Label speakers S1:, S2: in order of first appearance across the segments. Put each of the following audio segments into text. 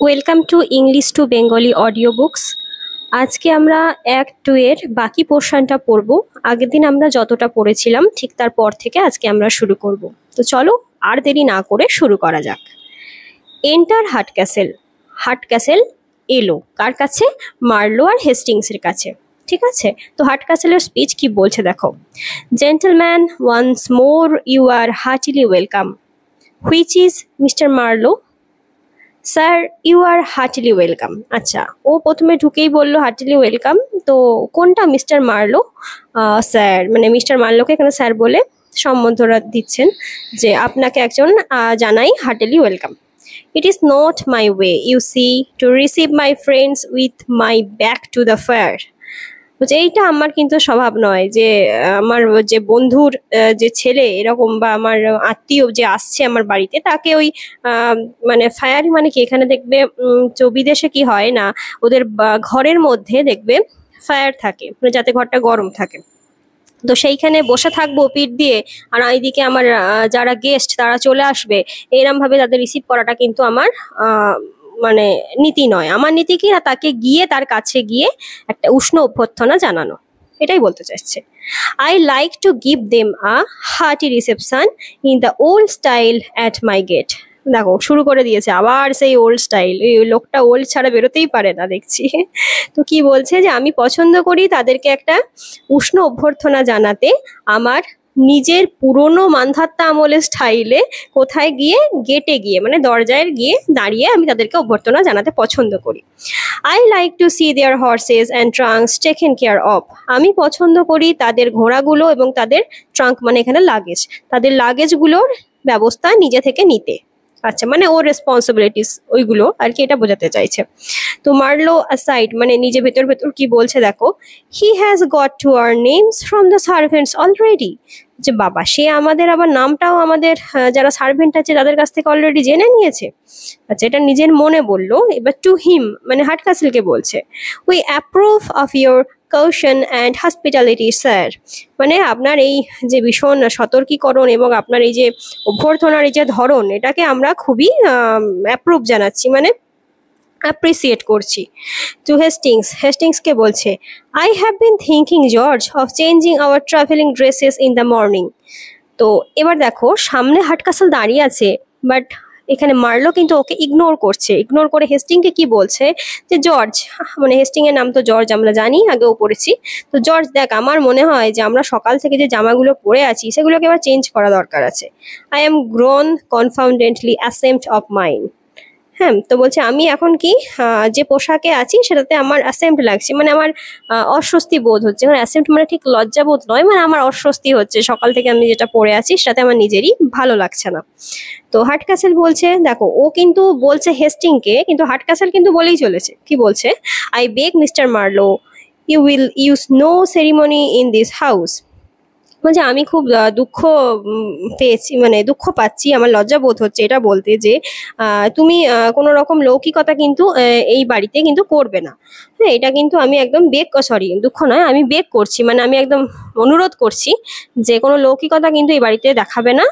S1: Welcome to English to Bengali audio books. আজকে আমরা act 2 এর বাকি পোর্শনটা পড়ব। আগের দিন আমরা যতটা পড়েছিলাম ঠিক তারপর থেকে আজকে আমরা শুরু করব। তো চলো আর দেরি না করে শুরু করা যাক। এন্টার হাট ক্যাসেল। হাট ক্যাসেল এলো কার কাছে? মার্লো আর হেস্টিংসের কাছে। ঠিক আছে, তো হাট ক্যাসেলের স্পিচ কি বলছে দেখো। Gentleman, once more you are heartily welcome. Which is mister Marlow? Sir, you are heartily welcome. আচ্ছা, ও প্রথমে ঢুকেই বললো হার্টিলি ওয়েলকাম। তো কোনটা মিস্টার মার্লো? স্যার, মানে মিস্টার মার্লোকে এখানে স্যার বলে সম্বোধনা দিচ্ছেন যে আপনাকে একজন জানাই heartily welcome. It is not my way you see to receive my friends with my back to the fire. বলছে এইটা আমার কিন্তু স্বভাব নয় যে আমার যে বন্ধুর যে ছেলে এরকম বা আমার আত্মীয় যে আসছে আমার বাড়িতে তাকে ওই মানে ফায়ারি মানে কি এখানে দেখবে তো বিদেশে কি হয় না ওদের ঘরের মধ্যে দেখবে ফায়ার থাকে মানে যাতে ঘরটা গরম থাকে। তো সেইখানে বসে থাকবো পিঠ দিয়ে আর এইদিকে আমার যারা গেস্ট তারা চলে আসবে এরম ভাবে তাদের রিসিভ করাটা কিন্তু আমার মানে নীতি নয়। আমার নীতি কি না তাকে গিয়ে তার কাছে গিয়ে একটা উষ্ণ অভ্যর্থনা জানানো, এটাই বলতে চাইছে। I like to give them a hearty reception in the old style at my gate. দেখো শুরু করে দিয়েছে আবার সেই ওল্ড স্টাইল, এই লোকটা ওল্ড ছাড়া বেরোতেই পারে না দেখছি। তো কি বলছে যে আমি পছন্দ করি তাদেরকে একটা উষ্ণ অভ্যর্থনা জানাতে আমার নিজের পুরনো মানধাত্তা আমলের স্টাইলে কোথায় গিয়ে গেটে গিয়ে মানে দরজায় গিয়ে দাঁড়িয়ে আমি তাদেরকে অভ্যর্থনা জানাতে পছন্দ করি। I like to see their horses and trunks taken care of. আমি পছন্দ করি তাদের ঘোড়াগুলো এবং তাদের ট্রাঙ্ক মানে এখানে লাগেজ, তাদের লাগেজগুলোর ব্যবস্থা নিজে থেকে নিতে। আচ্ছা, মানে ওর রেসপন্সিবিলিটিস ওইগুলো আর কি, এটা বোঝাতে চাইছে। তো মার্লো অ্যাসাইড মানে নিজে ভেতর ভেতর কি বলছে দেখো। He has got to our names from the servants already. যে বাবা, সে আমাদের আবার নামটাও আমাদের যারা সার্ভেন্ট আছে তাদের কাছ থেকে অলরেডি জেনে নিয়েছে। আচ্ছা, এটা নিজের মনে বললো। এবার টু হিম মানে হাট ক্যাসেলকে বলছে। We approve of your caution and hospitality sir. মানে আপনার এই যে ভীষণ সতর্কীকরণ এবং আপনার এই যে অভ্যর্থনার এই যে ধরন এটাকে আমরা খুবই অ্যাপ্রুভ জানাচ্ছি মানে অ্যাপ্রিসিয়েট করছি। টু হেস্টিংস, হেস্টিংসকে বলছে I have been thinking George of changing our travelling dresses in the morning. তো এবার দেখো সামনে হাট ক্যাসেল দাঁড়িয়ে আছে বাট এখানে মার্লো কিন্তু ওকে ইগনোর করছে। ইগনোর করে হেস্টিংকে কি বলছে যে জর্জ, মানে হেস্টিং এর নাম তো জর্জ আমরা জানি, আগেও পড়েছি। তো জর্জ দেখ, আমার মনে হয় যে আমরা সকাল থেকে যে জামাগুলো পরে আছি সেগুলোকে আবার চেঞ্জ করা দরকার আছে। I am grown confoundedly ashamed of mind. হ্যাঁ, তো বলছে আমি এখন কি যে পোশাকে আছি সেটাতে আমার অ্যাসেম্ট লাগছে, মানে আমার অস্বস্তি বোধ হচ্ছে। মানে অ্যাসেম্ট মানে ঠিক লজ্জা বোধ নয়, মানে আমার অস্বস্তি হচ্ছে সকাল থেকে আমি যেটা পরে আছি সেটাতে আমার নিজেরই ভালো লাগছে না। তো হাট ক্যাসেল বলছে দেখো, ও কিন্তু বলছে হেস্টিংকে, কিন্তু হাট ক্যাসেল কিন্তু বলেই চলেছে। কি বলছে? I beg Mister Marlow you will use no ceremony in this house. বলছে আমি খুব দুঃখ পেয়েছি, মানে দুঃখ পাচ্ছি, আমার লজ্জা বোধ হচ্ছে এটা বলতে যে তুমি কোনো রকম লৌকিকতা কিন্তু এই বাড়িতে কিন্তু করবে না। হ্যাঁ, এটা কিন্তু আমি একদম দুঃখ নয়, আমি বেগ করছি, মানে আমি একদম অনুরোধ করছি যে কোনো লৌকিকতা কিন্তু এই বাড়িতে দেখাবে না।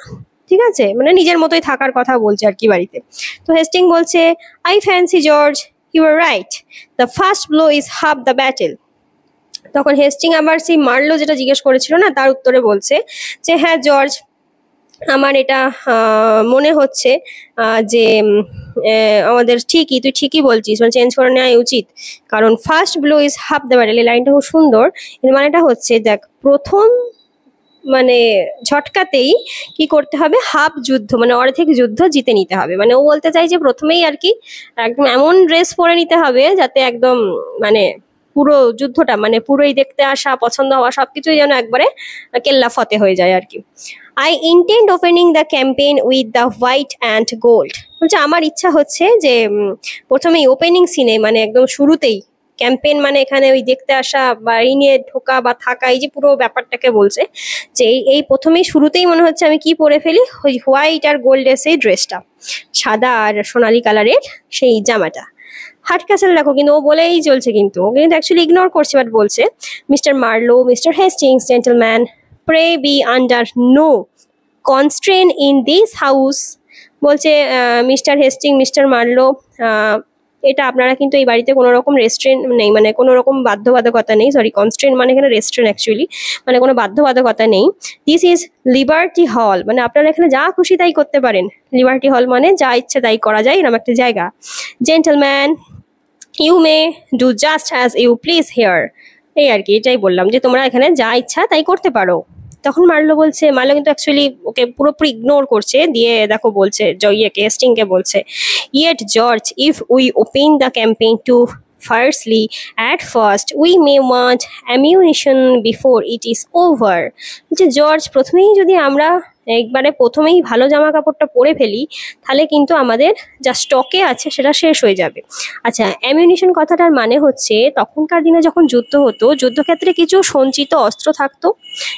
S1: ঠিক আছে, মানে নিজের মতোই থাকার কথা বলছে আর কি বাড়িতে। তো হেস্টিং বলছে I fancy George you are right, the first blow is half the battle. তখন হেস্টিং আবার সেই মার্লো যেটা জিজ্ঞেস করেছিল না তার উত্তরে বলছে যে হ্যাঁ জর্জ, আমার এটা মনে হচ্ছে যে আমাদের তুই ঠিকই বলছিস, মানে চেঞ্জ করে নেওয়াই উচিত, কারণ first blow is half the battle. এই লাইনটা খুব সুন্দর। এর মানেটা হচ্ছে দেখ, প্রথম মানে ঝটকাতেই কি করতে হবে, হাফ যুদ্ধ মানে অর্ধেক যুদ্ধ জিতে নিতে হবে। মানে ও বলতে চাই যে প্রথমেই আর কি একদম এমন ড্রেস পরে নিতে হবে যাতে একদম মানে পুরো যুদ্ধটা মানে পুরোই দেখতে আসা পছন্দ হওয়া সবকিছুই যেন একবারে কেল্লা ফতে হয়ে যায় আর কি। I intend opening the campaign with the white and gold. বলছে আমার ইচ্ছা হচ্ছে যে প্রথমেই ওপেনিং সিনে মানে একদম শুরুতেই ক্যাম্পেইন মানে এখানে ওই দেখতে আসা বা এই নিয়ে ঢোকা বা থাকা এই যে পুরো ব্যাপারটাকে বলছে যে এই প্রথমেই শুরুতেই মনে হচ্ছে আমি কি পরে ফেলি, ওই হোয়াইট আর গোল্ডের সেই ড্রেসটা, সাদা আর সোনালী কালারের সেই জামাটা। হাট ক্যাসেল দেখো কিন্তু ও বলেই চলছে, কিন্তু ও কিন্তু অ্যাকচুয়ালি ইগনোর করছে, বাট বলছে Mister Marlow, Mister Hastings, gentleman, pray be under no constraint in this house. বলছে মিস্টার হেস্টিং, মিস্টার মার্লো, এটা আপনারা কিন্তু এই বাড়িতে কোনো রকম রেস্টুরেন্ট নেই, মানে কোনো রকম বাধ্যবাধকতা নেই, সরি কনস্ট্রেন্ট মানে এখানে রেস্টুরেন্ট অ্যাকচুয়ালি, মানে কোনো বাধ্যবাধকতা নেই। দিস ইজ লিবার্টি হল, মানে আপনারা এখানে যা খুশি তাই করতে পারেন। লিবার্টি হল মানে যা ইচ্ছে তাই করা যায় এরকম একটা জায়গা। Gentleman, you may do just as you please here, এই আর কি, এটাই বললাম যে তোমরা এখানে যা ইচ্ছা তাই করতে পারো। তখন মার্লো বলছে, মার্লো কিন্তু অ্যাকচুয়ালি ওকে পুরোপুরি ইগনোর করছে, দিয়ে দেখো বলছে ইয়েকে হেস্টিংকে বলছে, yet George if we open the campaign two firstly at first we may want ammunition before it is over. যে জর্জ, প্রথমেই যদি আমরা একবারে প্রথমেই ভালো জামা কাপড়টা পরে ফেলি তাহলে কিন্তু আমাদের যা স্টকে আছে সেটা শেষ হয়ে যাবে। আচ্ছা, অ্যামিউনিশন কথাটার মানে হচ্ছে তখনকার দিনে যখন যুদ্ধ হতো, যুদ্ধক্ষেত্রে কিছু সঞ্চিত অস্ত্র থাকতো,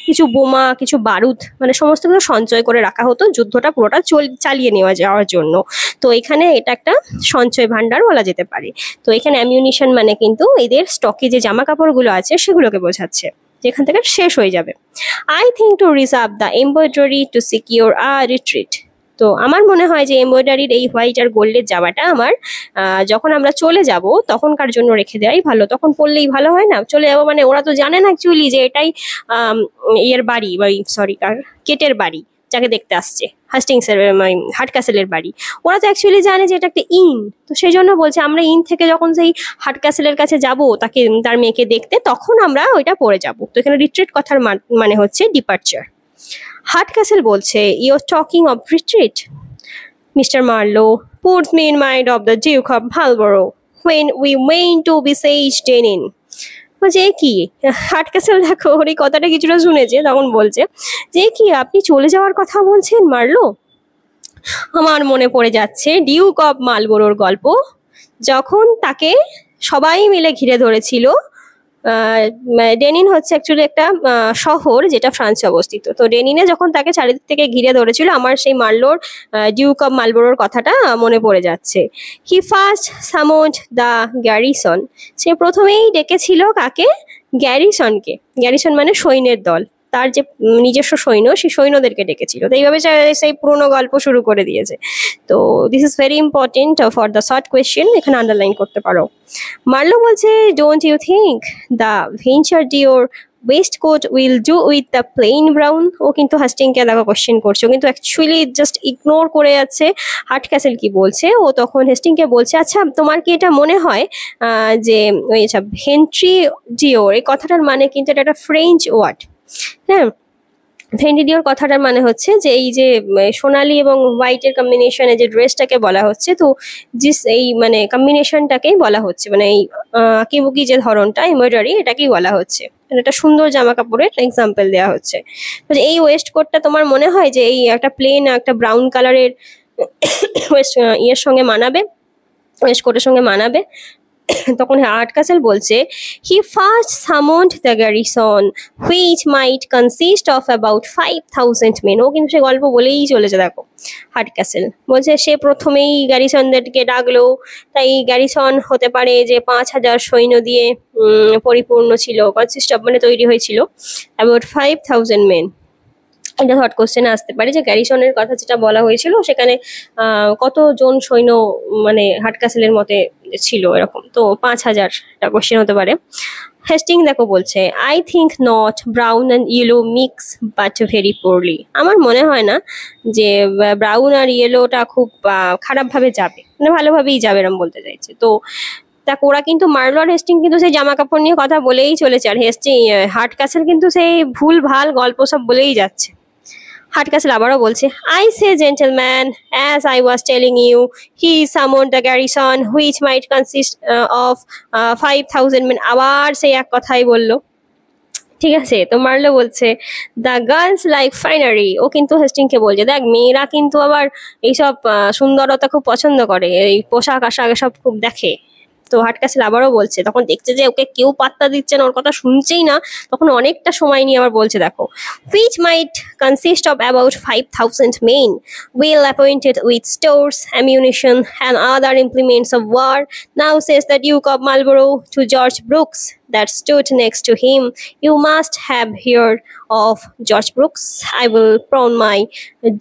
S1: কিছু বোমা, কিছু বারুদ, মানে সমস্ত কিছু সঞ্চয় করে রাখা হতো যুদ্ধটা পুরোটা চালিয়ে নেওয়া যাওয়ার জন্য। তো এখানে এটা একটা সঞ্চয় ভাণ্ডার বলা যেতে পারে। তো এখানে অ্যামিউনিশন মানে কিন্তু এদের স্টকে যে জামা কাপড়গুলো আছে সেগুলোকে বোঝাচ্ছে, যেখান থেকে শেষ হয়ে যাবে। I think to reserve the embroidery to secure a retreat. তো আমার মনে হয় যে এমব্রয়ডারির এই হোয়াইট আর গোল্ডের জামাটা আমার যখন আমরা চলে যাব তখনকার জন্য রেখে দেওয়াই ভালো, তখন পরলেই ভালো হয় না? চলে যাবো মানে ওরা তো জানে না অ্যাকচুয়ালি যে এটাই ইয়ের বাড়ি, সরি কেটের বাড়ি, যাকে দেখতে আসছে হাস্টিংসের হাটক্যাসেলের বাড়ি। ওরা তো অ্যাকচুয়ালি জানে যে এটা একটা ইন, তো সেই জন্য বলছে আমরা ইন থেকে যখন সেই হাটক্যাসেলের কাছে যাব তাকে, তার মেয়েকে দেখতে, তখন আমরা ওইটা পরে যাব। তো এখানে রিট্রিট কথার মানে হচ্ছে ডিপার্চার। হাটক্যাসেল বলছে, you are talking of retreat mister Marlow puts me in mind of the Duke of Marlborough when we went to besiege Denin। বলছে কি হাটক্যাসেল, দেখো ওর এই কথাটা কিছুটা শুনেছে, তখন বলছে যে কি আপনি চলে যাওয়ার কথা বলছেন মার্লো? আমার মনে পড়ে যাচ্ছে ডিউক অফ মালবোরোর গল্প, যখন তাকে সবাই মিলে ঘিরে ধরেছিল। ডেনিন হচ্ছে অ্যাকচুয়ালি একটা শহর যেটা ফ্রান্সে অবস্থিত। তো ডেনিনে যখন তাকে চারিদিক থেকে ঘিরে ধরেছিল, আমার সেই মার্লোর ডিউক অফ মালবোরোর কথাটা মনে পড়ে যাচ্ছে। হি ফার্স্ট সামন্ড দ্য গ্যারিসন, সে প্রথমেই ডেকেছিল কাকে? গ্যারিসনকে। গ্যারিসন মানে সৈন্যের দল, তার যে নিজস্ব সৈন্য, সেই সৈন্যদেরকে ডেকেছিল। তো এইভাবে সেই পুরোনো গল্প শুরু করে দিয়েছে। তো this is very important for the short question, এখানে আন্ডারলাইন করতে পারো। মার্লো বলছে, don't you think the ventre d'or waistcoat will do with the plain brown? ও কিন্তু হাস্টিংকে দেখো কোয়েশ্চেন করছে, ও কিন্তু অ্যাকচুয়ালি জাস্ট ইগনোর করে যাচ্ছে হাটক্যাসেল কি বলছে। ও তখন হেস্টিংকে বলছে, আচ্ছা তোমার কি এটা মনে হয় যে ওই আচ্ছা ভেন্ট্রি ডিওর, এই কথাটার মানে কিন্তু এটা একটা ফ্রেঞ্চ ওয়ার্ড। হ্যাঁ, ভেন্ডিডিওর কথাটার মানে হচ্ছে যে এই যে সোনালি এবং হোয়াইটের কম্বিনেশনে যে ড্রেসটাকে বলা হচ্ছে, তো এই মানে কম্বিনেশনটাকেই বলা হচ্ছে, মানে এই আঁকিবুকি যে ধরনটা এমব্রয়ডারি, এটাকেই বলা হচ্ছে। একটা সুন্দর জামা কাপড়ের এক্সাম্পল দেওয়া হচ্ছে। তো এই ওয়েস্ট কোটটা তোমার মনে হয় যে এই একটা প্লেন একটা ব্রাউন কালারের ওয়েস্ট ইয়ের সঙ্গে মানাবে, ওয়েস্ট কোটের সঙ্গে মানাবে? তখন হাটক্যাসেল বলছে, he first summoned the garrison which might consist of about 5,000 men. ও কিন্তু সে গল্প বলেই চলেছে, দেখো হাটক্যাসেল বলছে সে প্রথমেই গ্যারিসনদেরকে ডাকলো, তাই গ্যারিসন হতে পারে যে 5,000 সৈন্য দিয়ে পরিপূর্ণ ছিল, কনসিস্ট অফ মানে তৈরি হয়েছিল অ্যাবাউট 5,000 মেন। এটা হট কোশ্চেনে আসতে পারে যে গ্যারিসনের কথা যেটা বলা হয়েছিল সেখানে কতজন সৈন্য মানে হাটক্যাসেলের মতে ছিল এরকম। তো 5,000টা কোশ্চেন হতে পারে। হেস্টিং দেখো বলছে, I think not, brown and yellow mix but very poorly. আমার মনে হয় না যে ব্রাউন আর ইয়েলোটা খুব খারাপভাবে যাবে, মানে ভালোভাবেই যাবে এরকম বলতে চাইছে। তো দেখো ওরা কিন্তু মার্লো আর হেস্টিং কিন্তু সেই জামা কাপড় নিয়ে কথা বলেই চলেছে, আর হাটক্যাসেল কিন্তু সেই ভুল ভাল গল্প সব বলেই যাচ্ছে। হাটক্যাসেল আবারও বলছে, I say gentlemen, as I was telling you, he summoned the garrison which might consist of 5,000 men। আবার সেই এক কথাই বললো, ঠিক আছে? তো মার্লো বলছে, দ্য গার্লস লাইক ফাইনারি। ও কিন্তু হেস্টিংকে বলছে, দেখ মেয়েরা কিন্তু আবার এইসব সুন্দরতা খুব পছন্দ করে, এই পোশাক আশাক এসব খুব দেখে। তো হাটক্যাসেল আবারও বলছে, তখন দেখছে যে ওকে কেউ পাত্তা দিচ্ছে না, ওর কথা শুনছেই না, তখন অনেকটা সময় নিয়ে আবার বলছে, দেখো which might consist of about 5,000 men well appointed with stores, ammunition and other implements of war. Now says the Duke of Marlborough to George Brooks that stood next to him, you must have heard of George Brooks. I will pawn my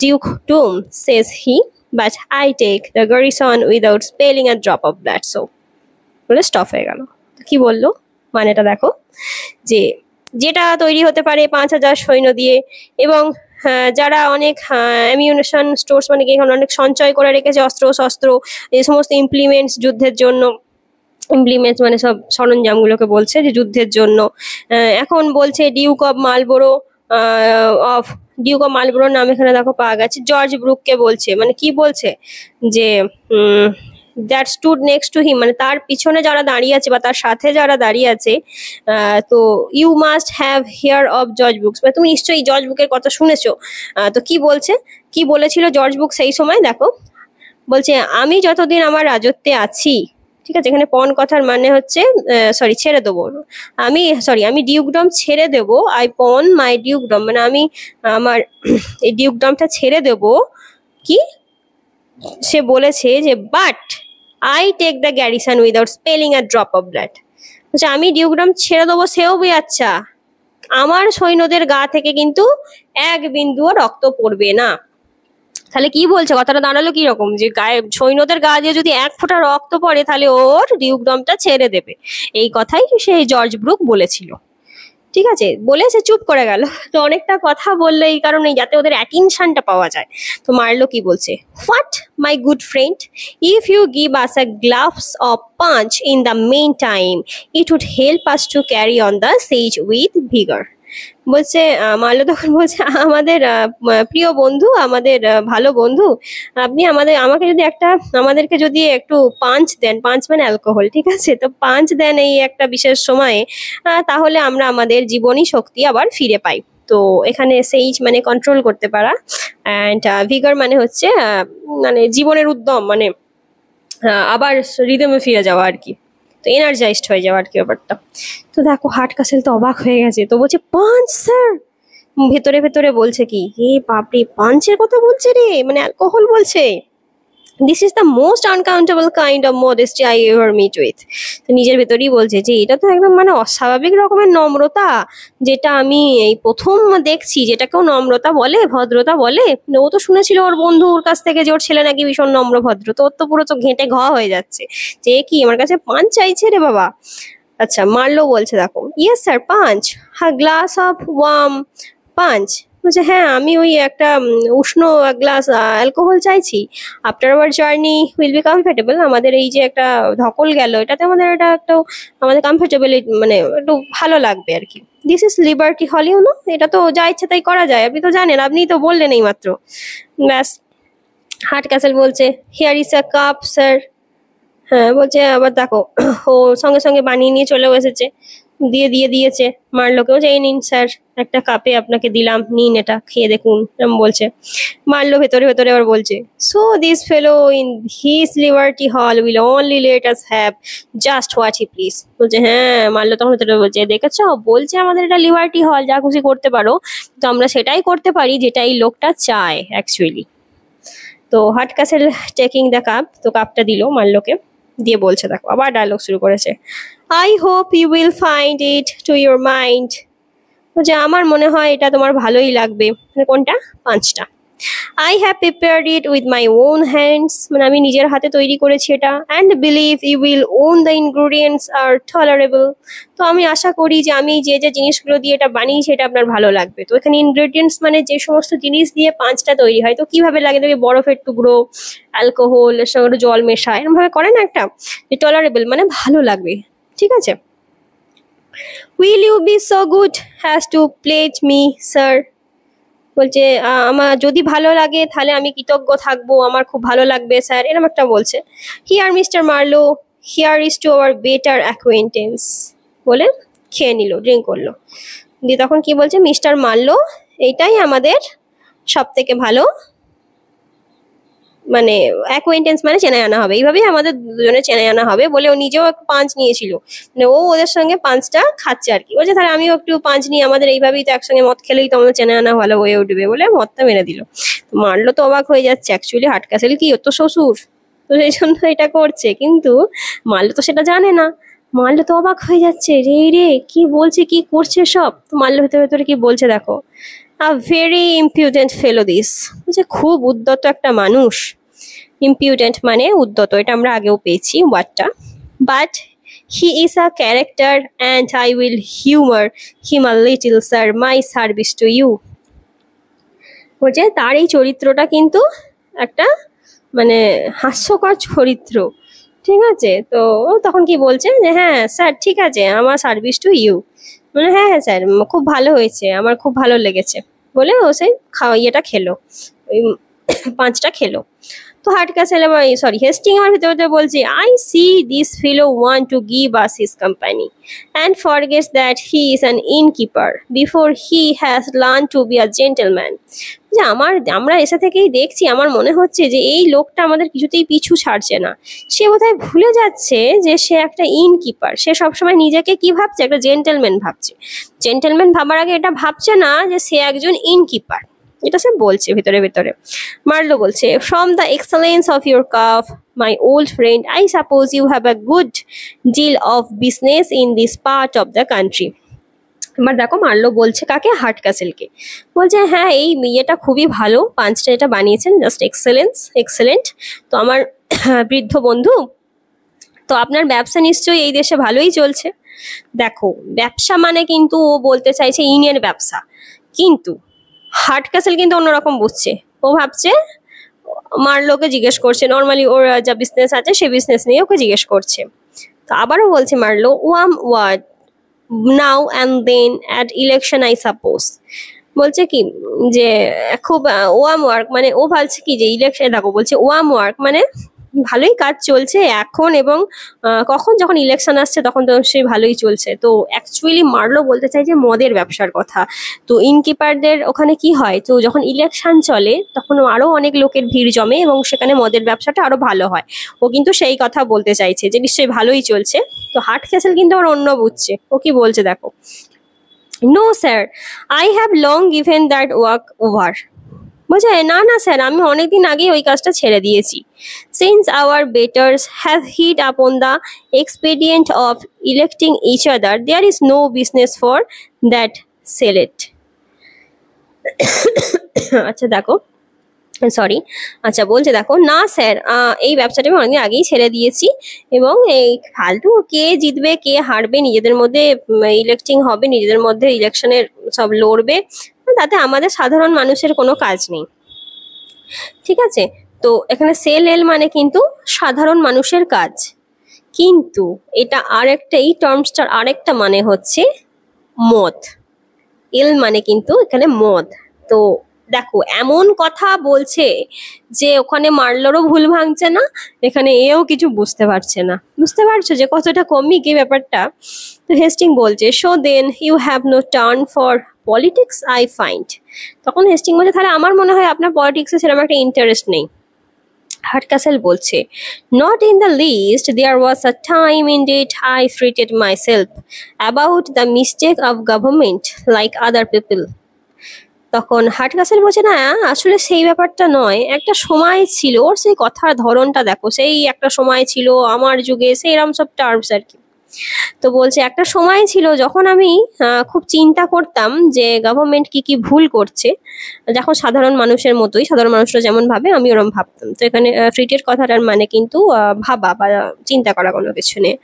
S1: dukedom, says he. but I take the garrison without spilling a drop of blood. So বলে stop হয়ে গেল। কি বললো মানেটা দেখো, যে যেটা তৈরি হতে পারে 5,000 সৈন্য দিয়ে, এবং যারা অনেক অ্যামিউনিশন স্টোর্স মানে কি এখানে অনেক সঞ্চয় করে রেখেছে অস্ত্র শস্ত্র, এই সমস্ত ইমপ্লিমেন্টস যুদ্ধের জন্য, ইমপ্লিমেন্টস মানে সব সরঞ্জামগুলোকে বলছে যে যুদ্ধের জন্য। এখন বলছে ডিউক অফ মালবোরো ডিউক অফ মালবোরোর নাম এখানে দেখো পাওয়া গেছে, জর্জ ব্রুককে বলছে। মানে কি বলছে যে that stood next to him, মানে তার পিছনে যারা দাঁড়িয়ে আছে বা তার সাথে যারা দাঁড়িয়ে আছে, তো you must have hear of George Brooks, মানে তুমি নিশ্চয়ই জর্জ বুকের কথা শুনেছো। তো কি বলছে, কি বলেছিল জর্জ বুক সেই সময় দেখো, বলছে আমি যতদিন আমার রাজত্বে আছি, ঠিক আছে, এখানে পন কথার মানে হচ্ছে ছেড়ে দেবো, আমি ডিউকডম ছেড়ে দেবো, আই পন মাই ডিউকডম, মানে আমি আমার এই ডিউকডমটা ছেড়ে দেবো। কি সে বলেছে যে but I take the garrison without spilling a drop of blood, বলছে আমি ডিউকডম ছেড়ে দেবো সেও বি আচ্ছা, আমার সৈন্যদের গা থেকে কিন্তু এক বিন্দুও রক্ত পড়বে না। তাহলে কি বলছে, কথাটা দাঁড়ালো কি রকম, যে গায়ে সৈন্যদের গা দিয়ে যদি এক ফোঁটা রক্ত পড়ে তাহলে ওর ডিউকডমটা ছেড়ে দেবে। এই কথাই সেই জর্জ ব্রুক বলেছিল। ঠিক আছে, বলে সে চুপ করে গেল। তো অনেকটা কথা বললো এই কারণেই, যাতে ওদের অ্যাটেনশনটা পাওয়া যায়। তো মার্লো কি বলছে, what my good friend, if you give us a glass of punch in the meantime it would help us to carry on the siege with vigour. বলছে মার্লো তখন বলছে, আমাদের প্রিয় বন্ধু, আমাদের ভালো বন্ধু, আপনি আমাকে যদি আমাদেরকে যদি একটু পাঞ্চ দেন, পাঞ্চ মানে অ্যালকোহল, ঠিক আছে, তো পাঞ্চ দেন এই একটা বিশেষ সময়ে, তাহলে আমরা আমাদের জীবনী শক্তি আবার ফিরে পাই। তো এখানে সেইজ মানে কন্ট্রোল করতে পারা, অ্যান্ড ভিগার মানে হচ্ছে মানে জীবনের উদ্যম, মানে আবার রিদমে ফিরে যাওয়া আর কি, তো এনার্জাইজড হয়ে যাওয়া আর কি ব্যাপারটা। তো দেখো হার্ট কাসেল তো অবাক হয়ে গেছে, তো বলছে পাঞ্চ স্যার, ভেতরে ভেতরে বলছে কি, এ বাপরে পাঞ্চের কথা বলছে রে, মানে অ্যালকোহল বলছে। This is the most unaccountable kind of modesty I ever met with. তো নিজের ভেতরেই বলছে যে এটা তো একদম মানে অস্বাভাবিক রকমের নম্রতা, যেটা আমি এই প্রথম দেখছি, যেটা কেউ নম্রতা বলে, ভদ্রতা বলে। ও তো শুনেছিল ওর বন্ধুর কাছ থেকে যে ওর ছেলে নাকি ভীষণ নম্র ভদ্র, তো ওর তো পুরো তো ঘেঁটে হয়ে যাচ্ছে যে কি আমার কাছে পাঞ্চ চাইছে রে বাবা। আচ্ছা মার্লো বলছে দেখো, yes sir punch, glass of warm punch, বলছে হ্যাঁ আমি ওই একটা উষ্ণ গ্লাস অ্যালকোহল চাইছি। After our journey will be comfortable, আমাদের এই যে একটা ধকল গেল এটাতে আমাদের আমাদের কমফর্টেবল, মানে একটু ভালো লাগবে আর কি। দিস ইজ লিবার্টি হল, ইউ নো, এটা তো যা ইচ্ছা তাই করা যায়, আপনি তো জানেন, আপনি তো বললেন এই মাত্র। ব্যাস, হার্ট ক্যাসেল বলছে here is a cup sir. হ্যাঁ বলছে, আবার দেখো ও সঙ্গে সঙ্গে বানিয়ে নিয়ে চলেও এসেছে, দিয়েছে মার্লোকেও, যে এই নিন স্যার একটা কাপে আপনাকে দিলাম, নিন এটা খেয়ে দেখুন, এরকম বলছে। মার্লো ভেতরে ভেতরে আবার বলছে, so this fellow in his liberty hall will only let us have just what he please. বলছে হ্যাঁ, মার্লো তখন ভেতরে বলছে, দেখেছো বলছে আমাদের এটা লিবার্টি হল, যা খুশি করতে পারো, তো আমরা সেটাই করতে পারি যেটা এই লোকটা চায় অ্যাকচুয়ালি। তো heart castle taking the cup, তো কাপটা দিল মার্লোকে, দিয়ে বলছে দেখো আবার ডায়লগ শুরু করেছে, I hope you will find it to your mind, যে আমার মনে হয় এটা তোমার ভালোই লাগবে। মানে কোনটা, পাঁচটা। I have prepared it with my own hands, মানে আমি নিজের হাতে তৈরি করেছি এটা, and believe you will own the ingredients are tolerable, তো আমি আশা করি যে আমি যে যে জিনিসগুলো দিয়ে এটা বানিয়েছি এটা আপনার ভালো লাগবে। তো এখানে ইনগ্রিডিয়েন্টস মানে যে সমস্ত জিনিস দিয়ে পাঁচটা তৈরি হয়, তো কিভাবে লাগে দেখে, বরফের টুকরো, অ্যালকোহল, এর সঙ্গে একটু জল মেশায়, এরকম ভাবে করে না একটা, যে টলারেবল মানে ভালো লাগবে, ঠিক আছে। Will you be so good as to pledge me sir, বলছে আমার যদি ভালো লাগে তাহলে আমি কৃতজ্ঞ থাকবো, আমার খুব ভালো লাগবে স্যার, এরকম একটা বলছে। Here mister Marlowe, here is to our better acquaintance, বলে খেয়ে নিল, ড্রিঙ্ক করলো। দিয়ে তখন কি বলছে, মিস্টার মার্লো, এইটাই আমাদের সব থেকে ভালো, মানে অ্যাকোয়েন্টেন্স মানে চেনা জানা হবে, এইভাবেই আমাদের দুজনে চেনা জানা হবে, বলে ও নিজেও একটু পাঞ্চ নিয়েছিল, মানে ও ওদের সঙ্গে পাঞ্চটা খাচ্ছে আর কি। বলছে তাহলে আমিও একটু পাঞ্চ নিই, আমাদের এইভাবেই তো একসঙ্গে মদ খেলেই তো আমাদের চেনা জানা ভালো হয়ে উঠবে, বলে মদটা মেরে দিল। মারলো তো অবাক হয়ে যাচ্ছে, অ্যাকচুয়ালি হার্ট ক্যাসেল কি ওর তো শ্বশুর, তো সেই জন্য এটা করছে, কিন্তু মারলো তো সেটা জানে না। মারলো তো অবাক হয়ে যাচ্ছে, রে কি বলছে, কি করছে সব। তো মারলো ভেতরে ভেতরে কি বলছে দেখো, আ ভেরি ইম্পিউডেন্ট ফেলো দিস, বলছে খুব উদ্যত একটা মানুষ। ইম্পিউডেন্ট মানে উদ্যত, এটা আমরা আগেও পেয়েছি ওয়ার্ডটা। But he is a character and I will humour him a little sir, my service to you. বলছে তার এই চরিত্রটা কিন্তু একটা মানে হাস্যকর চরিত্র, ঠিক আছে। তো ও তখন কি বলছে যে হ্যাঁ স্যার ঠিক আছে, আমার সার্ভিস টু ইউ, মানে হ্যাঁ হ্যাঁ স্যার খুব ভালো হয়েছে, আমার খুব ভালো লেগেছে বলে ও সেই ইয়েটা খেলো, ওই পাঁচটা খেলো। তো হার্টক্যাসল সরি হেস্টিং আমার ভিতরে ভিতরে বলছে I see this fellow want to give us his company and forgets that he is an innkeeper before he has learn to be a gentleman. যে আমরা এসে থেকেই দেখছি, আমার মনে হচ্ছে যে এই লোকটা আমাদের কিছুতেই পিছু ছাড়ছে না। সে বোধহয় ভুলে যাচ্ছে যে সে একটা ইনকিপার। সে সবসময় নিজেকে কি ভাবছে, একটা জেন্টেলম্যান ভাবছে। জেন্টেলম্যান ভাবার আগে এটা ভাবছে না যে সে একজন ইনকিপার, এটা সে বলছে ভিতরে ভিতরে। মার্লো বলছে from the excellence of your cup my old friend I suppose you have a good deal of business in this part of the country. এবার দেখো মার্লো বলছে কাকে, হার্টক্যাসলকে। বলছে হ্যাঁ এই ইয়েটা খুবই ভালো, পাঁচটা এটা বানিয়েছেন, জাস্ট এক্সেলেন্ট। তো আমার বৃদ্ধ বন্ধু, তো আপনার ব্যবসা নিশ্চয়ই এই দেশে ভালোই চলছে। দেখো ব্যবসা মানে কিন্তু ও বলতে চাইছে ইনের ব্যবসা, কিন্তু হার্টক্যাসল কিন্তু অন্যরকম বুঝছে। ও ভাবছে মার্লোকে জিজ্ঞেস করছে, নর্মালি ওর যা বিজনেস আছে সেই বিজনেস নিয়ে ওকে জিজ্ঞেস করছে। তো আবারও বলছে Marlow warm work now and then at election I suppose. বলছে কি যে খুব ওয়াম ওয়ার্ক, মানে ও ভাবছে কি যে ইলেকশন, দেখো বলছে ওয়াম ওয়ার্ক মানে ভালোই কাজ চলছে এখন, এবং কখন যখন ইলেকশন আসছে তখন তো সেই ভালোই চলছে। তো অ্যাকচুয়ালি মার্লো বলতে চাই যে মদের ব্যবসার কথা। তো ইনকিপারদের ওখানে কি হয়, তো যখন ইলেকশন চলে তখন আরো অনেক লোকের ভিড় জমে এবং সেখানে মদের ব্যবসাটা আরো ভালো হয়। ও কিন্তু সেই কথা বলতে চাইছে যে নিশ্চয়ই ভালোই চলছে। তো হার্টক্যাসল কিন্তু ওর অন্য বুঝছে, ও কি বলছে দেখো, no sir I have long given that work over. বলছে না না স্যার আমি অনেকদিন আগে ওই কাজটা ছেড়ে দিয়েছি। Since our betters have hit upon the expedient of electing each other there is no business for that sell ale. আচ্ছা দেখো সরি আচ্ছা বলছে দেখো না স্যার এই ব্যবসাটা আমি অনেকদিন আগেই ছেড়ে দিয়েছি, এবং এই ফালতু কে জিতবে কে হারবে নিজেদের মধ্যে ইলেকটিং হবে, নিজেদের মধ্যে ইলেকশনের সব লড়বে, তাতে আমাদের সাধারণ মানুষের কোনো কাজ নেই। ঠিক আছে, তো এখানে সেল এল মানে কিন্তু সাধারণ মানুষের কাজ, কিন্তু এটা আরেকটা এই টার্মসটার আরেকটা মানে হচ্ছে মদ। এল মানে কিন্তু এখানে মদ। তো দেখো এমন কথা বলছে যে ওখানে মার্লোরও ভুল ভাঙছে না, এখানে এও কিছু বুঝতে পারছে না। বুঝতে পারছো যে কতটা কমিক এই ব্যাপারটা। তো হেস্টিং বলছে so then you have no turn for politics I find. তখন হেস্টিং বলছে তাহলে আমার মনে হয় আপনার পলিটিক্সে সেরকম একটা ইন্টারেস্ট নেই। হার্টক্যাসল বলছে not in the list there was a time indeed I fretted myself about the mistake of government like other people. তখন হার্টক্যাসল বলছে না আসলে সেই ব্যাপারটা নয়, একটা সময় ছিল, ওর সেই কথার ধরনটা দেখো, সেই একটা সময় ছিল আমার যুগে, সেই এরম সব টার্মস আর কি। তো বলছে একটা সময় ছিল যখন আমি খুব চিন্তা করতাম যে গভর্নমেন্ট কি কি ভুল করছে, যখন সাধারণ মানুষের মতোই, সাধারণ মানুষরা যেমন ভাবে আমি ওরম ভাবতাম। তো এখানে ফ্রিটেড কথাটার মানে কিন্তু ভাবা বা চিন্তা করা কোনো কিছু নেই।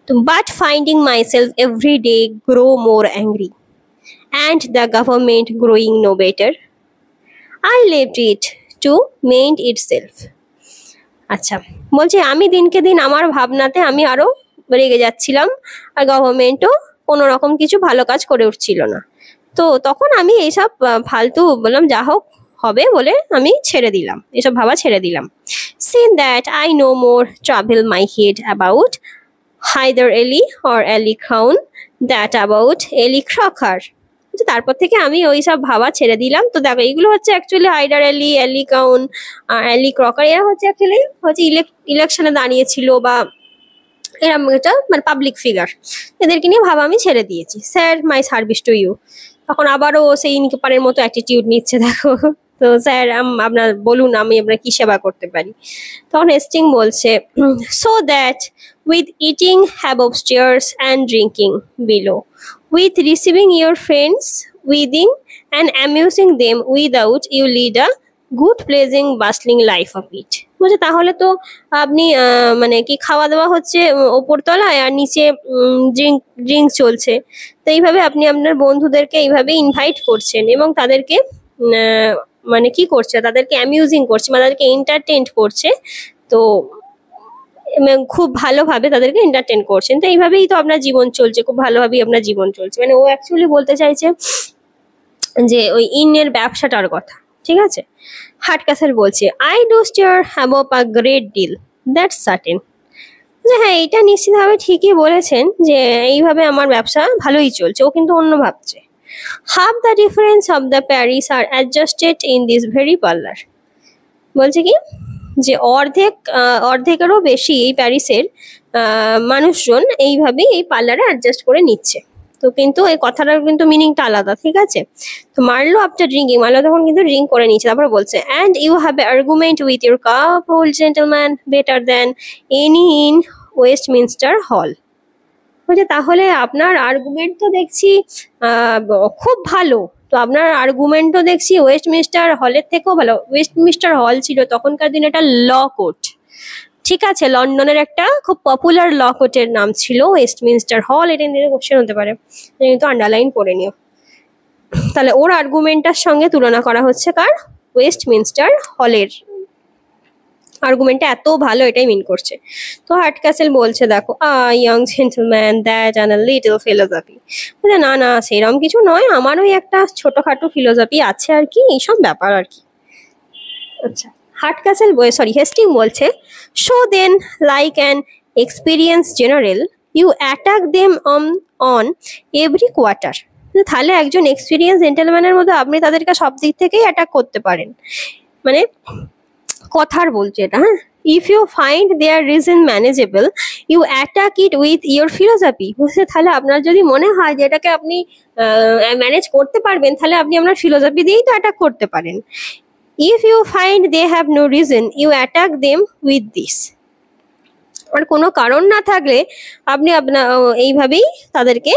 S1: তো but finding myself every day grow more angry and the government growing no better, I left it to mend itself. আচ্ছা বলছে আমি দিনকে দিন আমার ভাবনাতে আমি আরো রেগে যাচ্ছিলাম, আর গভর্নমেন্টও কোনো রকম কিছু ভালো কাজ করে উঠছিল না। তো তখন আমি এইসব ফালতু বললাম যা হোক হবে বলে আমি ছেড়ে দিলাম, এসব ভাবা ছেড়ে দিলাম। Since that I no more trouble my head about Hyder Ali or Ali Crown that about Ali Crocker. তারপর থেকে আমি ওই সব ভাবা ছেড়ে দিলাম। তো দেখো এইগুলো হচ্ছে অ্যাকচুয়ালি হাইডার আলী, অ্যালি কাউন, অ্যালি ক্রকার, এরা হচ্ছে অ্যাকচুয়ালি হচ্ছে ইলেকশনে দাঁড়িয়েছিল বা এরকম একটা মানে পাবলিক ফিগার, এদেরকে নিয়ে ভাবা আমি ছেড়ে দিয়েছি। Sir my service to you. তখন আবারও সেই ইনকিপারের মতো অ্যাটিটিউড নিচ্ছে দেখো। তো স্যার আপনার বলুন আমি আপনার কি সেবা করতে পারি। তখন হেস্টিং বলছে so that with eating above stairs and drinking below, with receiving your friends within and amusing them without, you lead a good pleasing bustling life of it. বলছে তাহলে তো আপনি মানে কি খাওয়া দাওয়া হচ্ছে ওপর তলায় আর নিচে ড্রিঙ্ক ড্রিঙ্ক চলছে, তো এইভাবে আপনি আপনার বন্ধুদেরকে এইভাবে ইনভাইট করছেন এবং তাদেরকে মানে কি করছে, তাদেরকে অ্যামিউজিং করছে, মানে তাদেরকে এন্টারটেইন করছে। তো খুব ভালোভাবে তাদেরকে এন্টারটেইন করছেন, তো এইভাবেই তো আপনার জীবন চলছে, খুব ভালোভাবেই আপনার জীবন চলছে। মানে ও অ্যাকচুয়ালি বলতে চাইছে যে ওই ইনের ব্যবসাটার কথা, ঠিক আছে। হার্ডক্যাসেল বলছে I do stir about a great deal, that's certain. যে হ্যাঁ, এটা নিশ্চিতভাবে ঠিকই বলেছেন যে এইভাবে আমার ব্যবসা ভালোই চলছে। ও কিন্তু অন্য ভাবছে। Half the difference of the parish are adjusted in this very parlour. বলছে কি যে অর্ধেকেরও বেশি এই প্যারিসের মানুষজন এইভাবেই এই পার্লারে অ্যাডজাস্ট করে নিচ্ছে। তো কিন্তু এই কথাটার কিন্তু মিনিংটা আলাদা, ঠিক আছে। তো মার্লো আফটার ড্রিঙ্কিং, মার্লো তখন কিন্তু ড্রিঙ্ক করে নিচ্ছে, তারপর বলছে and you have a argument with your cup old gentleman better than any in Westminster Hall. বলছে তাহলে আপনার আর্গুমেন্ট তো দেখছি খুব ভালো, তো আপনার আর্গুমেন্ট তো দেখছি ওয়েস্টমিনস্টার হলের থেকেও ভালো। ওয়েস্টমিনস্টার হল ছিল তখনকার দিনে একটা ল কোর্ট, ঠিক আছে, লন্ডনের একটা খুব পপুলার ল কোর্টের নাম ছিল ওয়েস্টমিনস্টার হল। এটা নিয়ে কোশ্চেন হতে পারে, কিন্তু আন্ডারলাইন করে নিও। তাহলে ওর আর্গুমেন্টটার সঙ্গে তুলনা করা হচ্ছে কার, ওয়েস্টমিনস্টার হলের আর্গুমেন্টটা এত ভালো, এটাই মিন করছে। তো হার্ডক্যাসেল বলছে দেখো young gentleman that and a little philosophy. বলছে না না, সেরকম কিছু নয়, আমারও একটা ছোটখাটো ফিলোসফি আছে আর কি, এইসব ব্যাপার আর কি। আচ্ছা, হার্ডক্যাসেল হেস্টিং বলছে so then like an experience general you attack them on every quarter. তাহলে একজন এক্সপিরিয়েন্স জেন্টেলম্যানের মতো আপনি তাদেরকে সব দিক থেকেই অ্যাটাক করতে পারেন। মানে কথার বলছে এটা, হ্যাঁ। If you find their reason manageable you attack it with your philosophy. বুঝছে, তাহলে আপনার যদি মনে হয় যে এটাকে আপনি ম্যানেজ করতে পারবেন, তাহলে আপনি আপনার ফিলোসফি দিয়েই তো অ্যাটাক করতে পারেন। If you find they have no reason you attack them with this. আর কোনো কারণ না থাকলে আপনি আপনার এইভাবেই তাদেরকে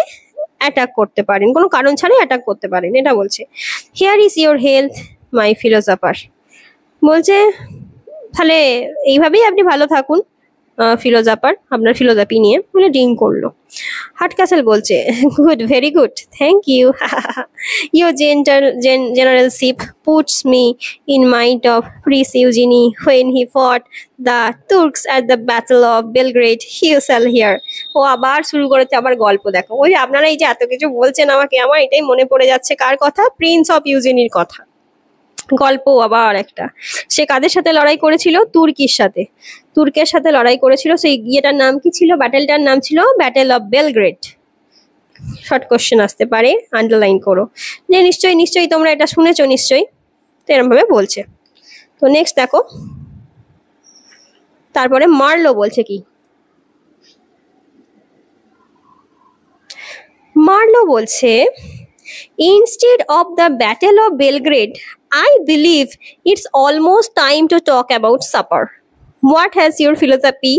S1: অ্যাটাক করতে পারেন, কোনো কারণ ছাড়াই অ্যাটাক করতে পারেন, এটা বলছে। Here is your health my philosopher. বলছে তাহলে এইভাবেই আপনি ভালো থাকুন ফিলোসফার, আপনার ফিলোসফি নিয়ে, বলে ড্রিঙ্ক করলো। হার্ডক্যাসেল বলছে good, very good, thank you. Your generalship puts me in mind of Prince Eugene when he fought the Turks at the battle of Belgrade হিউসেল হিয়ার। ও আবার শুরু করেছে আবার গল্প। দেখো ওই আপনারা এই যে এত কিছু বলছেন আমাকে, আমার এটাই মনে পড়ে যাচ্ছে কার কথা, প্রিন্স অফ ইউজিনির কথা। গল্প আবার একটা, সে কাদের সাথে লড়াই করেছিল, তুর্কির সাথে, তুর্কের সাথে লড়াই করেছিল। সেই ইয়েটার নাম কি ছিল, ব্যাটেলটার নাম ছিল battle of Belgrade. Short question আসতে পারে, আন্ডারলাইন করো। যে নিশ্চয়ই তোমরা এটা শুনেছো নিশ্চয়ই, তো এরকম ভাবে বলছে। তো নেক্সট দেখো, তারপরে মার্লো বলছে কি, মার্লো বলছে instead of the battle of Belgrade I believe it's almost time to talk about supper. What has your philosophy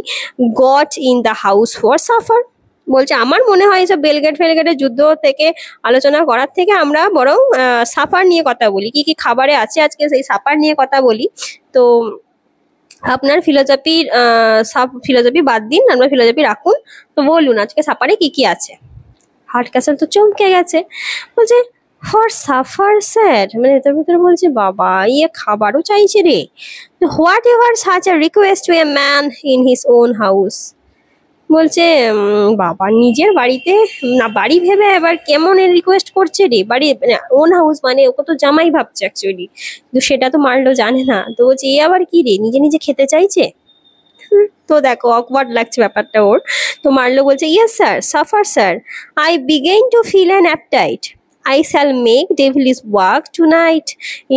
S1: got in the house for supper? বলছে আমার মনে হয় সব বেলগ্রেডের যুদ্ধ থেকে আলোচনা করার থেকে আমরা বরং সাফার নিয়ে কথা বলি, কি কি খাবারে আছে আজকে সেই সাফার নিয়ে কথা বলি। তো আপনার ফিলোসফি বাদ দিন, আপনার ফিলোসফি রাখুন, তো বলুন আজকে সাফারে কি কি আছে। হার্ডক্যাসেল তো চমকে গেছে, বলছে ফর সাফার স্যার, মানে এটার ভিতরে বলছে বাবা ইয়ে খাবারও চাইছে রে। What ever such a request to a man in his own house. বলছে বাবা নিজের বাড়িতে না, বাড়ি ভেবে এবার কেমন রিকোয়েস্ট করছে রে, বাড়ি মানে ওন হাউস মানে ওকে তো জামাই ভাবছে অ্যাকচুয়ালি, কিন্তু সেটা তো মার্লো জানে না। তো বলছে এ আবার কি রে, নিজে নিজে খেতে চাইছে। তো দেখো অকওয়ার্ড লাগছে ব্যাপারটা ওর। তো মার্লো বলছে yes sir, supper sir, I begin to feel an appetite, I shall make devilish work tonight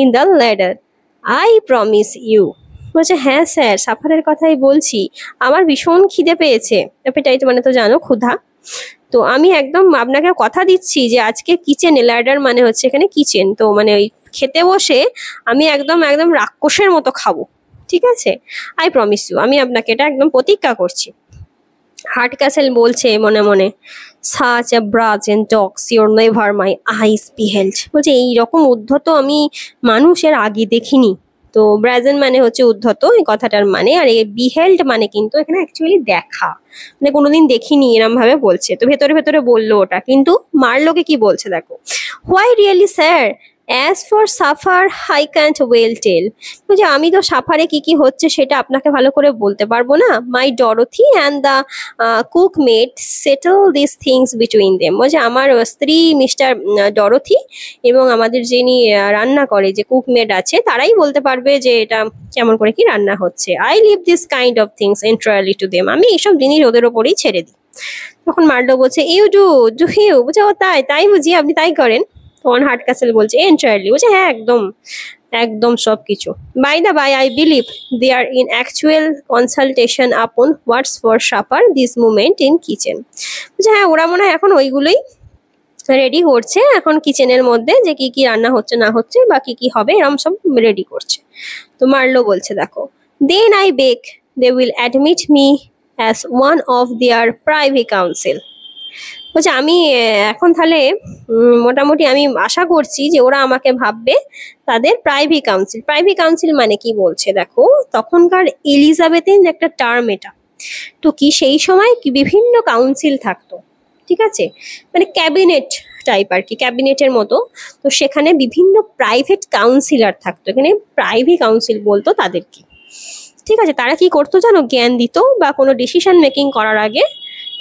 S1: in the larder, I promise you. বলছে হ্যাঁ স্যার, সাফারের কথাই বলছি, আমার ভীষণ খিদে পেয়েছে। অ্যাপেটাইট মানে তো জানো ক্ষুধা। তো আমি একদম আপনাকে কথা দিচ্ছি যে আজকে কিচেনে, ল্যাডার মানে হচ্ছে এখানে কিচেন, তো মানে ওই খেতে বসে আমি একদম রাক্ষসের মতো খাবো, ঠিক আছে। আই প্রমিস ইউ, আমি আপনাকে এটা একদম প্রতিজ্ঞা করছি। হার্ডক্যাসেল বলছে মনে মনে such a brazen dogs your never my eyes beheld. বলছে এইরকম উদ্ধত আমি মানুষের আগে দেখিনি, তো ব্রাজেন মানে হচ্ছে উদ্ধত এই কথাটার মানে, আর এই বিহেল্ড মানে কিন্তু এখানে অ্যাকচুয়ালি দেখা, মানে কোনোদিন দেখিনি এরম ভাবে বলছে। তো ভেতরে ভেতরে বললো ওটা, কিন্তু মারলোকে কি বলছে দেখো, why really sir, as for supper I can't well tell. বলছে আমি তো সাফারে কি কি হচ্ছে সেটা আপনাকে ভালো করে বলতে পারবো না। My Dorothy and the cook maid settle this things between them. বলছে আমার স্ত্রী মিস্টার ডরোথি এবং আমাদের যিনি রান্না করে যে কুক মেড আছে তারাই বলতে পারবে যে এটা কেমন করে কি রান্না হচ্ছে। I leave this kind of things entirely to them. আমি এইসব জিনিস ওদের ওপরেই ছেড়ে দিই। তখন মার্লো বলছে ইউ ডু ইউ। বলছে ও তাই, তাই বুঝি, আপনি তাই করেন? তখন হার্ডকাসেল বলছে এন্টায়ারলি। বলছে হ্যাঁ একদম একদম সবকিছু। By the by I believe they are in actual consultation upon what's for supper this moment in kitchen. বলছে হ্যাঁ ওরা মনে হয় এখন ওইগুলোই রেডি করছে এখন কিচেনের মধ্যে, যে কি কি রান্না হচ্ছে না হচ্ছে বা কি কি হবে এরকম সব রেডি করছে। তো মার্লো বলছে দেখো, then I beg they will admit me as one of their private council. বলছে আমি এখন তাহলে মোটামুটি আমি আশা করছি যে ওরা আমাকে ভাববে তাদের প্রাইভেট কাউন্সিল। প্রাইভেট কাউন্সিল মানে কি বলছে দেখো, তখনকার এলিজাবেথেন একটা টার্ম এটা। তো কি সেই সময় কি বিভিন্ন কাউন্সিল থাকতো, ঠিক আছে, মানে ক্যাবিনেট টাইপ আর কি, ক্যাবিনেটের মতো। তো সেখানে বিভিন্ন প্রাইভেট কাউন্সিলর থাকতো, এখানে প্রাইভেট কাউন্সিল বলতো তাদেরকে, ঠিক আছে। তারা কি করতো জানো, জ্ঞান দিত বা কোনো ডিসিশন মেকিং করার আগে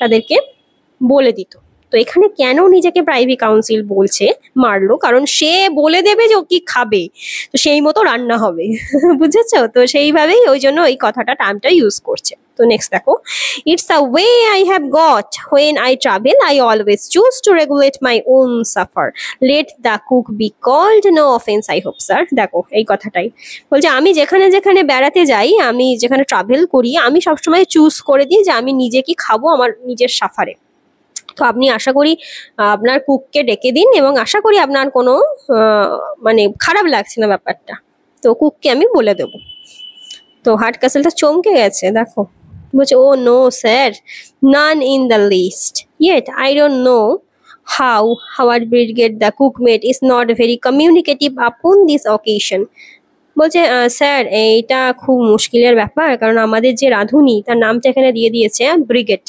S1: তাদেরকে বলে দিত। তো এখানে কেন নিজেকে প্রাইভেট কাউন্সিল বলছে মারলো, কারণ সে বলে দেবে যে ও কি খাবে, তো সেই মতো রান্না হবে বুঝেছো? তো সেইভাবেই ওই জন্য এই কথাটা টার্মটা ইউজ করছে। তো নেক্সট দেখো, it's a way I have got when I travel I always choose to regulate my own supper let the cook be called no offence I hope sir. দেখো এই কথাটাই বলছে, আমি যেখানে যেখানে বেড়াতে যাই, আমি যেখানে ট্রাভেল করি, আমি সবসময় চুজ করে দিই যে আমি নিজে কি খাবো আমার নিজের সাফারে। তো আপনি আশা করি আপনার কুককে ডেকে দিন এবং আশা করি আপনার কোনো মানে খারাপ লাগছে না ব্যাপারটা, তো কুককে আমি বলে দেবো। তো হার্ডকাসেলটা চমকে গেছে দেখো, বলছে oh no sir, none in the list, yet I don't know how our Bridget the cook maid is not very communicative upon this occasion. বলছে স্যার এইটা খুব মুশকিলের ব্যাপার, কারণ আমাদের যে রাঁধুনি তার নামটা এখানে দিয়ে দিয়েছে ব্রিগেড।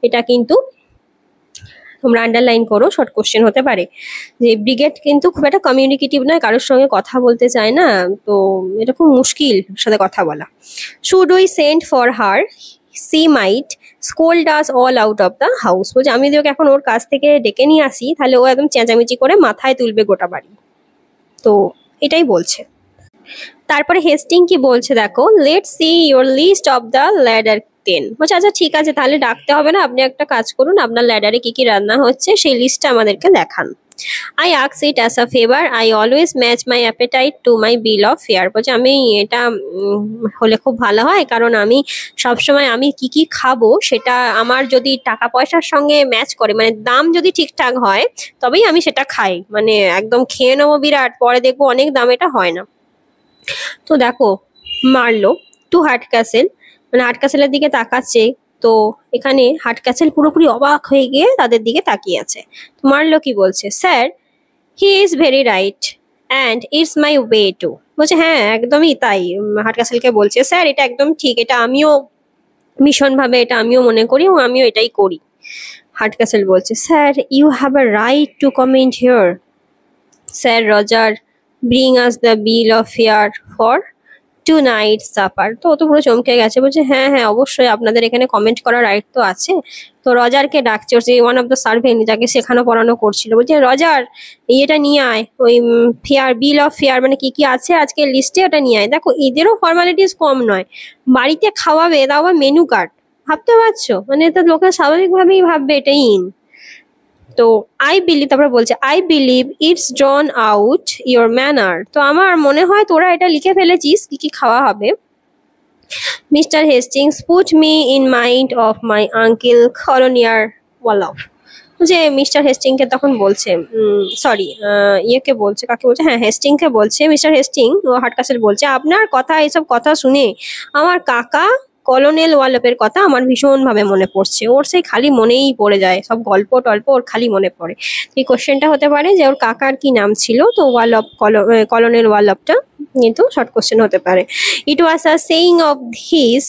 S1: এটা কিন্তু তোমরা আন্ডারলাইন করো, শর্ট কোশ্চেন হতে পারে, যে ব্রিগেড কিন্তু খুব একটা কমিউনিকেটিভ নয়, কারোর সঙ্গে কথা বলতে চায় না, তো এটা খুব মুশকিল সাথে কথা বলা। Should we send for her, C mite scold us all out of the house. বলছে আমি যদি ওকে এখন ওর কাছ থেকে ডেকে নিয়ে আসি তাহলে ও একদম চেঁচামেচি করে মাথায় তুলবে গোটা বাড়ি। তো এটাই বলছে। তারপরে হেস্টিং কি বলছে দেখো, let see your list of the larder 10। বলছে আচ্ছা ঠিক আছে, তাহলে ডাকতে হবে না, আপনি একটা কাজ করুন, আপনার ল্যাডারে কি কি রান্না হচ্ছে সেই লিস্টটা আমাদেরকে দেখান। আই আক্স it as a favour, I always match my appetite to my bill of fare. বলছে আমি এটা হলে খুব ভালো হয়, কারণ আমি সবসময় আমি কি কি খাবো সেটা আমার যদি টাকা পয়সার সঙ্গে ম্যাচ করে, মানে দাম যদি ঠিকঠাক হয় তবেই আমি সেটা খাই, মানে একদম খেয়ে নেবো বিরাট পরে দেখবো অনেক দাম, এটা হয় না। তো দেখো মারলো টু হার্ডকাসেল, মানে হার্ডকাসেলের দিকে তাকাচ্ছে। তো এখানে হার্ডকাসেল পুরোপুরি অবাক হয়ে গিয়ে তাদের দিকে তাকিয়ে আছে। তো মারলো কি বলছে, sir he is very right and it's my way to. বলছে হ্যাঁ একদমই তাই, হার্ডকাসেলকে বলছে স্যার এটা একদম ঠিক, এটা আমিও ভীষণভাবে এটা আমিও মনে করি এবং আমিও এটাই করি। হার্ডকাসেল বলছে sir you have a right to command here Sir Roger bring us the bill of fare for tonight supper. তো ও তো পুরো চমকে গেছে, বলছে হ্যাঁ হ্যাঁ অবশ্যই আপনাদের এখানে কমেন্ট করার রাইট তো আছে। তো রজারকে ডাকছে, ওর যে ওয়ান অফ দ্য সার্ভেন্ট যাকে শেখানো পড়ানো করছিল, বলছে রজার এটা নিয়ে আয়, ওই ফেয়ার বিল অফ ফেয়ার মানে কি কি আছে আজকে লিস্টে ওটা নিয়ে আয়। দেখো এদেরও ফর্মালিটিস কম নয়, বাড়িতে খাওয়াবে তাও আবার মেনু কার্ড, ভাবতে পারছো, মানে তো লোকে স্বাভাবিকভাবেই ভাববে এটাই ইন। তো আই বিলিভ, তারপরে বলছে I believe it's ড্রন out your manner. তো আমার মনে হয় তোরা এটা লিখে ফেলেছিস কি কি খাওয়া হবে। Mister Hastings put me in mind of my uncle Colonel Wallop. যে মিস্টার হেস্টিংকে তখন বলছে, সরি ইয়েকে বলছে, কাকে বলছে, হ্যাঁ হেস্টিংকে বলছে, মিস্টার হেস্টিং ও হার্ডকাসেল বলছে আপনার কথা, এইসব কথা শুনে আমার কাকা কলোনেল ওয়ালপের কথা আমার ভীষণভাবে মনে পড়ছে, ওর সেই খালি মনেই পড়ে যায়, সব গল্প টল্প ওর খালি মনে পড়ে। এই কোশ্চেনটা হতে পারে যে ওর কাকার কি নাম ছিল, তো ওয়ালপ কলোনেল ওয়ালপটা কিন্তু শর্ট কোশ্চেন হতে পারে। It was a saying of his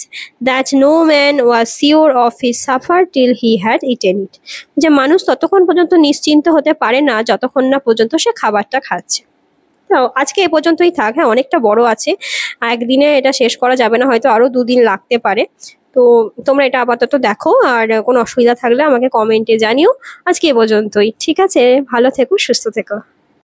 S1: that no man was sure of his supper till he had eaten it. যে মানুষ ততক্ষণ পর্যন্ত নিশ্চিন্ত হতে পারে না যতক্ষণ না পর্যন্ত সে খাবারটা খাচ্ছে। তো আজকে এ পর্যন্তই থাক। হ্যাঁ, অনেকটা বড় আছে, একদিনে এটা শেষ করা যাবে না, হয়তো আরো 2 দিন লাগতে পারে। তো তোমরা এটা আপাতত দেখো, আর কোনো অসুবিধা থাকলে আমাকে কমেন্টে জানিও। আজকে এ পর্যন্তই, ঠিক আছে? ভালো থেকো, সুস্থ থেকো।